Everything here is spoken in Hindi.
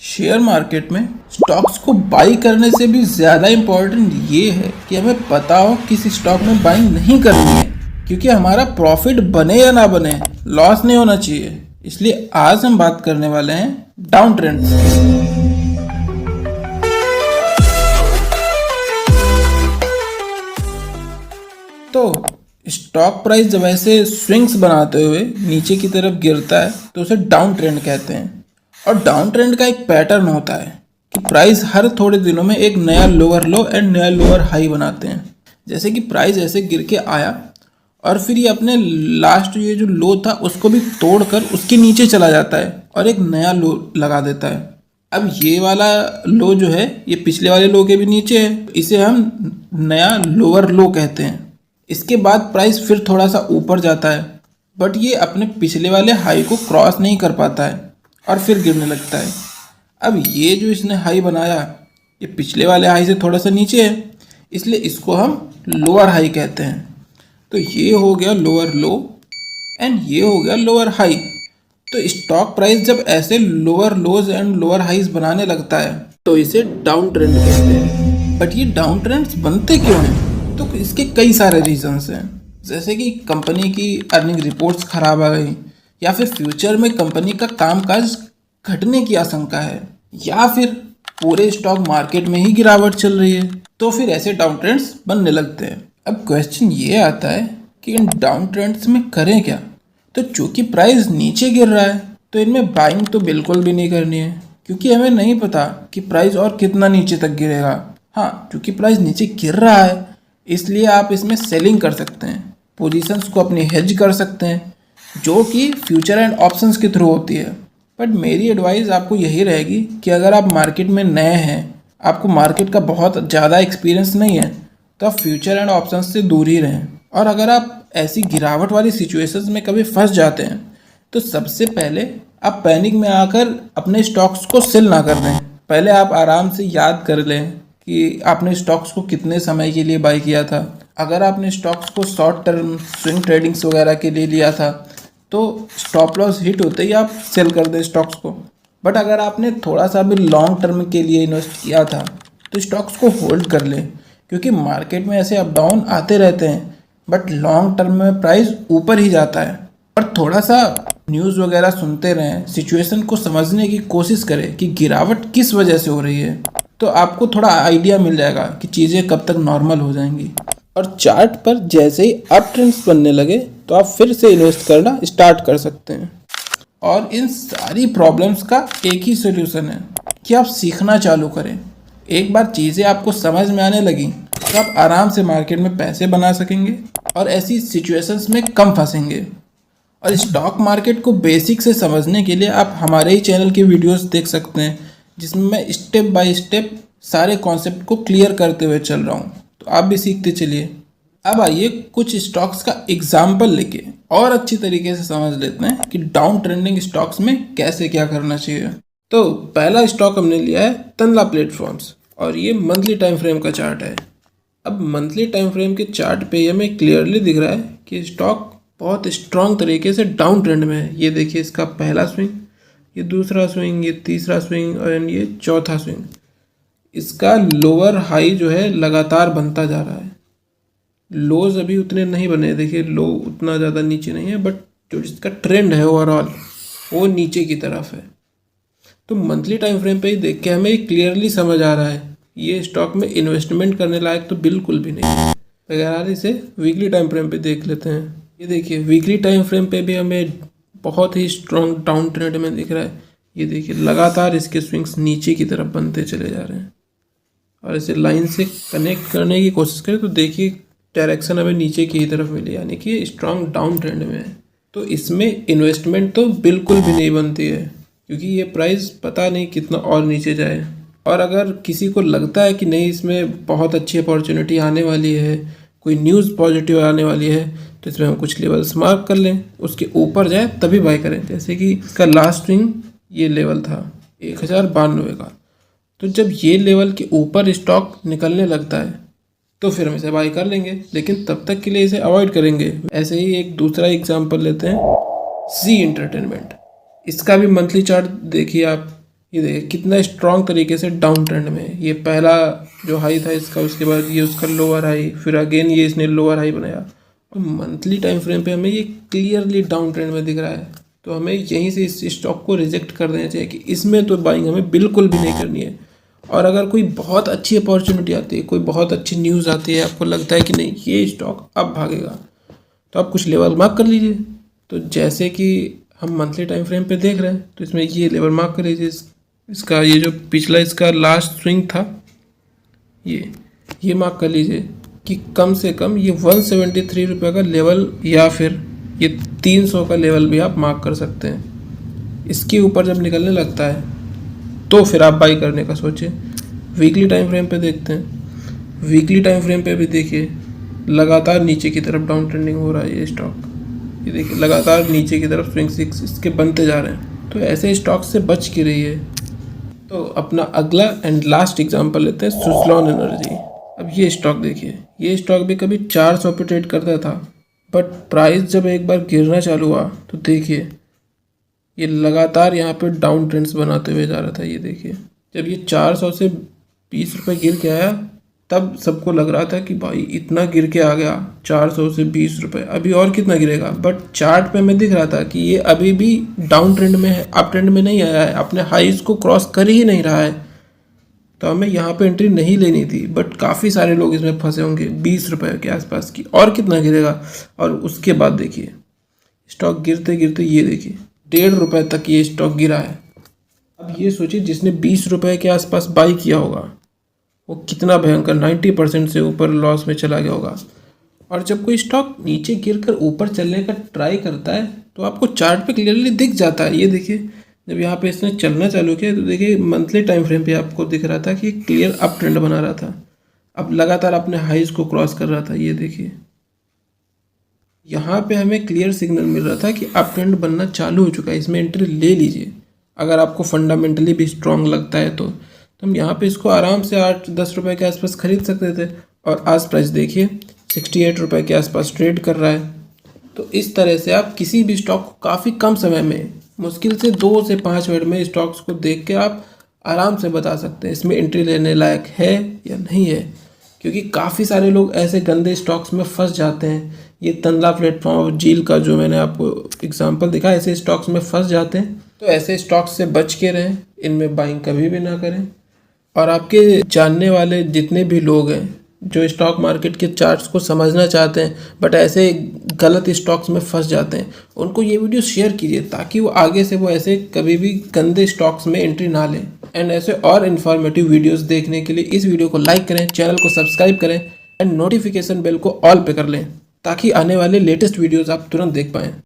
शेयर मार्केट में स्टॉक्स को बाई करने से भी ज़्यादा इम्पोर्टेंट ये है कि हमें पता हो किस स्टॉक में बाइंग नहीं करनी है, क्योंकि हमारा प्रॉफिट बने या ना बने लॉस नहीं होना चाहिए। इसलिए आज हम बात करने वाले हैं डाउन ट्रेंड्स की। तो स्टॉक प्राइस जब ऐसे स्विंग्स बनाते हुए नीचे की तरफ गिरता है तो उसे डाउन ट्रेंड कहते हैं। और डाउन ट्रेंड का एक पैटर्न होता है कि प्राइस हर थोड़े दिनों में एक नया लोअर लो एंड नया लोअर हाई बनाते हैं। जैसे कि प्राइस ऐसे गिर के आया और फिर ये अपने लास्ट ये जो लो था उसको भी तोड़कर उसके नीचे चला जाता है और एक नया लो लगा देता है। अब ये वाला लो जो है ये पिछले वाले लो के भी नीचे है, इसे हम नया लोअर लो कहते हैं। इसके बाद प्राइस फिर थोड़ा सा ऊपर जाता है, बट ये अपने पिछले वाले हाई को क्रॉस नहीं कर पाता है और फिर गिरने लगता है। अब ये जो इसने हाई बनाया ये पिछले वाले हाई से थोड़ा सा नीचे है, इसलिए इसको हम लोअर हाई कहते हैं। तो ये हो गया लोअर लो एंड ये हो गया लोअर हाई। तो स्टॉक प्राइस जब ऐसे lower lodge and lower highs बनाने लगता है तो इसे डाउन ट्रेंड कहते हैं। बट ये डाउन ट्रेंड्स बनते क्यों हैं? तो इसके कई सारे रीजंस हैं, जैसे कि कंपनी की अर्निंग रिपोर्ट्स खराब आ गई, या फिर फ्यूचर में कंपनी का कामकाज घटने की आशंका है, या फिर पूरे स्टॉक मार्केट में ही गिरावट चल रही है, तो फिर ऐसे डाउन ट्रेंड्स बनने लगते हैं। अब क्वेश्चन ये आता है कि इन डाउन ट्रेंड्स में करें क्या? तो चूंकि प्राइस नीचे गिर रहा है तो इनमें बाइंग तो बिल्कुल भी नहीं करनी है, क्योंकि हमें नहीं पता कि प्राइस और कितना नीचे तक गिरेगा। हाँ, क्योंकि प्राइस नीचे गिर रहा है इसलिए आप इसमें सेलिंग कर सकते हैं, पोजीशंस को अपनी हेज कर सकते हैं, जो कि फ्यूचर एंड ऑप्शंस के थ्रू होती है। बट मेरी एडवाइस आपको यही रहेगी कि अगर आप मार्केट में नए हैं, आपको मार्केट का बहुत ज़्यादा एक्सपीरियंस नहीं है, तो आप फ्यूचर एंड ऑप्शंस से दूर ही रहें। और अगर आप ऐसी गिरावट वाली सिचुएशंस में कभी फंस जाते हैं तो सबसे पहले आप पैनिक में आकर अपने स्टॉक्स को सेल ना कर दें। पहले आप आराम से याद कर लें कि आपने स्टॉक्स को कितने समय के लिए बाई किया था। अगर आपने स्टॉक्स को शॉर्ट टर्म स्विंग ट्रेडिंग्स वगैरह के लिए लिया था तो स्टॉप लॉस हिट होते ही आप सेल कर दें स्टॉक्स को। बट अगर आपने थोड़ा सा भी लॉन्ग टर्म के लिए इन्वेस्ट किया था तो स्टॉक्स को होल्ड कर लें, क्योंकि मार्केट में ऐसे अप डाउन आते रहते हैं, बट लॉन्ग टर्म में प्राइस ऊपर ही जाता है। और थोड़ा सा न्यूज़ वगैरह सुनते रहें, सिचुएशन को समझने की कोशिश करें कि गिरावट किस वजह से हो रही है, तो आपको थोड़ा आइडिया मिल जाएगा कि चीज़ें कब तक नॉर्मल हो जाएंगी। और चार्ट पर जैसे ही अप ट्रेंड्स बनने लगे तो आप फिर से इन्वेस्ट करना स्टार्ट कर सकते हैं। और इन सारी प्रॉब्लम्स का एक ही सोल्यूशन है कि आप सीखना चालू करें। एक बार चीज़ें आपको समझ में आने लगी तो आप आराम से मार्केट में पैसे बना सकेंगे और ऐसी सिचुएशंस में कम फंसेंगे। और स्टॉक मार्केट को बेसिक से समझने के लिए आप हमारे ही चैनल की वीडियोस देख सकते हैं, जिसमें मैं स्टेप बाय स्टेप सारे कॉन्सेप्ट को क्लियर करते हुए चल रहा हूँ, तो आप भी सीखते चलिए। अब आइए कुछ स्टॉक्स का एग्जाम्पल लेके और अच्छी तरीके से समझ लेते हैं कि डाउन ट्रेंडिंग स्टॉक्स में कैसे क्या करना चाहिए। तो पहला स्टॉक हमने लिया है तनला प्लेटफॉर्म्स, और ये मंथली टाइम फ्रेम का चार्ट है। अब मंथली टाइम फ्रेम के चार्ट पे हमें क्लियरली दिख रहा है कि स्टॉक बहुत स्ट्रॉन्ग तरीके से डाउन ट्रेंड में है। ये देखिए, इसका पहला स्विंग, ये दूसरा स्विंग, ये तीसरा स्विंग और ये चौथा स्विंग। इसका लोअर हाई जो है लगातार बनता जा रहा है। लोज अभी उतने नहीं बने, देखिए लो उतना ज़्यादा नीचे नहीं है, बट जो इसका ट्रेंड है ओवरऑल वो नीचे की तरफ है। तो मंथली टाइम फ्रेम पे ही देख के हमें क्लियरली समझ आ रहा है ये स्टॉक में इन्वेस्टमेंट करने लायक तो बिल्कुल भी नहीं है। अगर इसे वीकली टाइम फ्रेम पे देख लेते हैं, ये देखिए वीकली टाइम फ्रेम पे भी हमें बहुत ही स्ट्रॉन्ग डाउन ट्रेंड में दिख रहा है। ये देखिए लगातार इसके स्विंग्स नीचे की तरफ बनते चले जा रहे हैं। और इसे लाइन से कनेक्ट करने की कोशिश करें तो देखिए डायरेक्शन हमें नीचे की ही तरफ मिली, यानी कि ये स्ट्रॉन्ग डाउन ट्रेंड में है। तो इसमें इन्वेस्टमेंट तो बिल्कुल भी नहीं बनती है, क्योंकि ये प्राइस पता नहीं कितना और नीचे जाए। और अगर किसी को लगता है कि नहीं इसमें बहुत अच्छी अपॉर्चुनिटी आने वाली है, कोई न्यूज़ पॉजिटिव आने वाली है, तो इसमें हम कुछ लेवल्स मार्क कर लें, उसके ऊपर जाए तभी बाय करें। जैसे कि इसका लास्ट स्विंग ये लेवल था 1092 का, तो जब ये लेवल के ऊपर स्टॉक निकलने लगता है तो फिर हम इसे बाय कर लेंगे, लेकिन तब तक के लिए इसे अवॉइड करेंगे। ऐसे ही एक दूसरा एग्जांपल लेते हैं, जी एंटरटेनमेंट। इसका भी मंथली चार्ट देखिए आप, ये देखिए कितना स्ट्रॉन्ग तरीके से डाउन ट्रेंड में है। ये पहला जो हाई था इसका, उसके बाद ये उसका लोअर हाई, फिर अगेन ये इसने लोअर हाई बनाया और मंथली टाइम फ्रेम पे हमें ये क्लियरली डाउन ट्रेंड में दिख रहा है। तो हमें यहीं से इस स्टॉक को रिजेक्ट कर देना चाहिए कि इसमें तो बाइंग हमें बिल्कुल भी नहीं करनी है। और अगर कोई बहुत अच्छी अपॉर्चुनिटी आती है, कोई बहुत अच्छी न्यूज़ आती है, आपको लगता है कि नहीं ये स्टॉक अब भागेगा, तो आप कुछ लेवल मार्क कर लीजिए। तो जैसे कि हम मंथली टाइम फ्रेम पे देख रहे हैं, तो इसमें ये लेवल मार्क कर लीजिए। इसका ये जो पिछला इसका लास्ट स्विंग था, ये मार्क कर लीजिए कि कम से कम ये 173 रुपये का लेवल या फिर ये 300 का लेवल भी आप मार्क कर सकते हैं। इसके ऊपर जब निकलने लगता है तो फिर आप बाई करने का सोचें। वीकली टाइम फ्रेम पे देखते हैं। वीकली टाइम फ्रेम पे भी देखिए लगातार नीचे की तरफ डाउन ट्रेंडिंग हो रहा है ये स्टॉक। ये देखिए लगातार नीचे की तरफ स्विंग सिक्स इसके बनते जा रहे हैं। तो ऐसे स्टॉक से बच के रहिए। तो अपना अगला एंड लास्ट एग्जांपल लेते हैं, सुज़लॉन एनर्जी। अब ये स्टॉक देखिए, ये स्टॉक भी कभी 400 पे ट्रेड करता था, बट प्राइस जब एक बार गिरना चालू हुआ तो देखिए ये लगातार यहाँ पे डाउन ट्रेंड्स बनाते हुए जा रहा था। ये देखिए जब ये 400 से 20 रुपये गिर के आया तब सबको लग रहा था कि भाई इतना गिर के आ गया 400 से 20 रुपये, अभी और कितना गिरेगा। बट चार्ट पे मैं दिख रहा था कि ये अभी भी डाउन ट्रेंड में है, अप ट्रेंड में नहीं आया है, अपने हाइज को क्रॉस कर ही नहीं रहा है। तो हमें यहाँ पे एंट्री नहीं लेनी थी, बट काफ़ी सारे लोग इसमें फंसे होंगे 20 रुपये के आसपास की, और कितना गिरेगा। और उसके बाद देखिए स्टॉक गिरते गिरते ये देखिए 1.5 रुपये तक ये स्टॉक गिरा है। अब ये सोचिए जिसने 20 रुपये के आसपास बाई किया होगा वो कितना भयंकर 90% से ऊपर लॉस में चला गया होगा। और जब कोई स्टॉक नीचे गिरकर ऊपर चलने का ट्राई करता है तो आपको चार्ट पे क्लियरली दिख जाता है। ये देखिए जब यहाँ पे इसने चलना चालू किया तो देखिए मंथली टाइम फ्रेम पे आपको दिख रहा था कि क्लियर अप ट्रेंड बना रहा था, अब लगातार अपने हाइज को क्रॉस कर रहा था। ये देखिए यहाँ पे हमें क्लियर सिग्नल मिल रहा था कि अप ट्रेंड बनना चालू हो चुका है, इसमें एंट्री ले लीजिए अगर आपको फंडामेंटली भी स्ट्रांग लगता है। तो हम यहाँ पे इसको आराम से 8-10 रुपये के आसपास खरीद सकते थे और आज प्राइस देखिए 68 रुपये के आसपास ट्रेड कर रहा है। तो इस तरह से आप किसी भी स्टॉक को काफ़ी कम समय में, मुश्किल से 2 से 5 मिनट में स्टॉक्स को देख के आप आराम से बता सकते हैं इसमें एंट्री लेने लायक है या नहीं है। क्योंकि काफ़ी सारे लोग ऐसे गंदे स्टॉक्स में फंस जाते हैं। ये तंला प्लेटफॉर्म और जील का जो मैंने आपको एग्जांपल दिखा, ऐसे स्टॉक्स में फंस जाते हैं। तो ऐसे स्टॉक्स से बच के रहें, इनमें बाइंग कभी भी ना करें। और आपके जानने वाले जितने भी लोग हैं जो स्टॉक मार्केट के चार्ट्स को समझना चाहते हैं बट ऐसे गलत स्टॉक्स में फंस जाते हैं, उनको ये वीडियो शेयर कीजिए ताकि वो आगे से वो ऐसे कभी भी गंदे स्टॉक्स में एंट्री ना लें। एंड ऐसे और इन्फॉर्मेटिव वीडियोस देखने के लिए इस वीडियो को लाइक करें, चैनल को सब्सक्राइब करें एंड नोटिफिकेशन बेल को ऑल पे कर लें ताकि आने वाले लेटेस्ट वीडियोस आप तुरंत देख पाएँ।